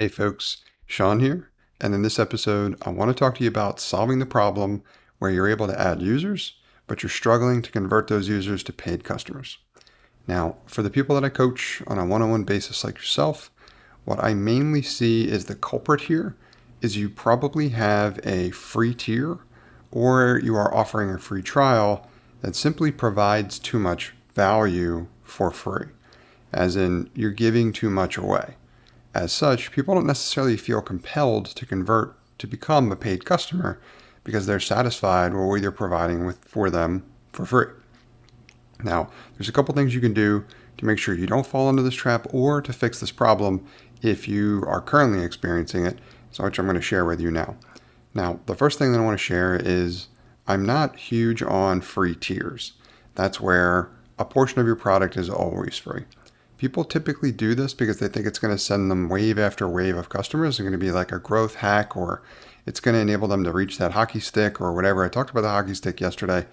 Hey folks, Sean here, and in this episode, I want to talk to you about solving the problem where you're able to add users, but you're struggling to convert those users to paid customers. Now, for the people that I coach on a one-on-one basis like yourself, what I mainly see is the culprit here is you probably have a free tier or you are offering a free trial that simply provides too much value for free, as in you're giving too much away. As such, people don't necessarily feel compelled to convert to become a paid customer because they're satisfied with what you're providing for them for free. Now, there's a couple things you can do to make sure you don't fall into this trap or to fix this problem if you are currently experiencing it, so which I'm going to share with you now. Now, the first thing that I want to share is I'm not huge on free tiers. That's where a portion of your product is always free. People typically do this because they think it's going to send them wave after wave of customers. It's going to be like a growth hack, or it's going to enable them to reach that hockey stick or whatever. I talked about the hockey stick yesterday.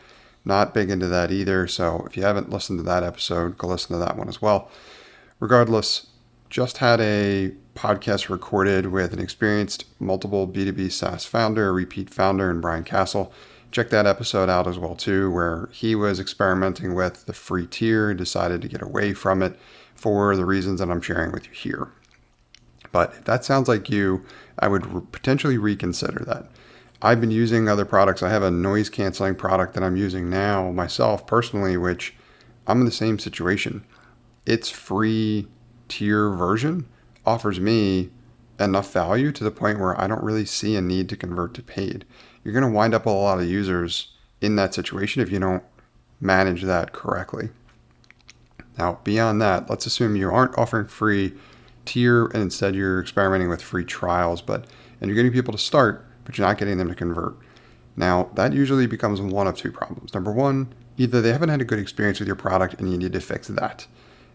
Not big into that either. So if you haven't listened to that episode, go listen to that one as well. Regardless, just had a podcast recorded with an experienced multiple B2B SaaS founder, a repeat founder, and Brian Castle. Check that episode out as well too, where he was experimenting with the free tier, decided to get away from it for the reasons that I'm sharing with you here. But if that sounds like you, I would potentially reconsider that. I've been using other products. I have a noise canceling product that I'm using now myself personally, which I'm in the same situation. Its free tier version offers me enough value to the point where I don't really see a need to convert to paid. You're going to wind up with a lot of users in that situation if you don't manage that correctly. Now, beyond that, let's assume you aren't offering free tier and instead you're experimenting with free trials, and you're getting people to start, but you're not getting them to convert. Now, that usually becomes one of two problems. Number one, either they haven't had a good experience with your product and you need to fix that.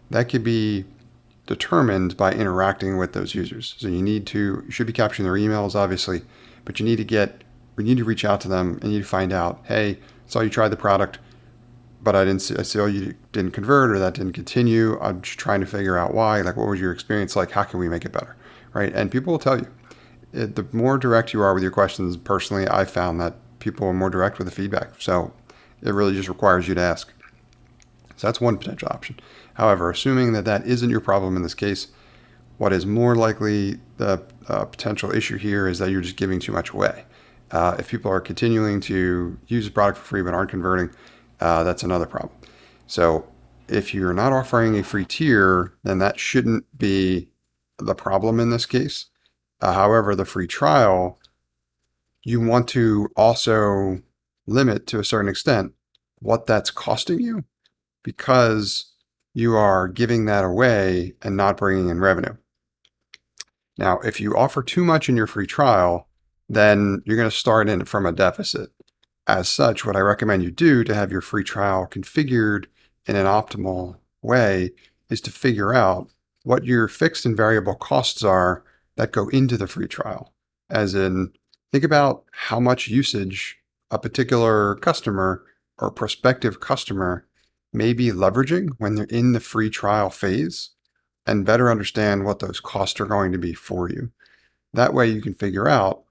That could be determined by interacting with those users. So you should be capturing their emails, obviously, but you need to reach out to them and you need to find out, hey, saw you tried the product, but I saw you didn't convert or that didn't continue. I'm just trying to figure out why. Like, what was your experience like? How can we make it better? Right? And people will tell you. The more direct you are with your questions, personally, I found that people are more direct with the feedback. So it really just requires you to ask. So that's one potential option. However, assuming that that isn't your problem in this case, what is more likely the potential issue here is that you're just giving too much away. If people are continuing to use the product for free but aren't converting, that's another problem. So if you're not offering a free tier, then that shouldn't be the problem in this case. However, the free trial, you want to also limit to a certain extent what that's costing you, because you are giving that away and not bringing in revenue. Now, if you offer too much in your free trial, then you're going to start in from a deficit. As such, what I recommend you do to have your free trial configured in an optimal way is to figure out what your fixed and variable costs are that go into the free trial. As in, think about how much usage a particular customer or prospective customer may be leveraging when they're in the free trial phase, and better understand what those costs are going to be for you. That way you can figure out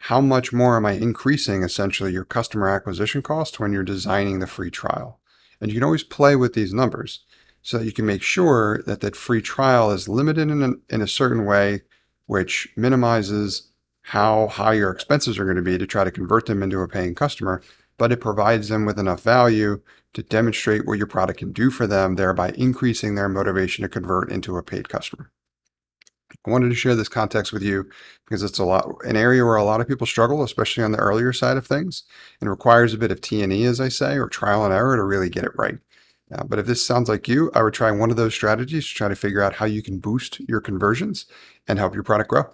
how much more am I increasing essentially your customer acquisition cost when you're designing the free trial. And you can always play with these numbers so that you can make sure that that free trial is limited in a certain way, which minimizes how high your expenses are going to be to try to convert them into a paying customer, but it provides them with enough value to demonstrate what your product can do for them, thereby increasing their motivation to convert into a paid customer. I wanted to share this context with you because it's an area where a lot of people struggle, especially on the earlier side of things, and requires a bit of T&E, as I say, or trial and error to really get it right. But if this sounds like you, I would try one of those strategies to try to figure out how you can boost your conversions and help your product grow.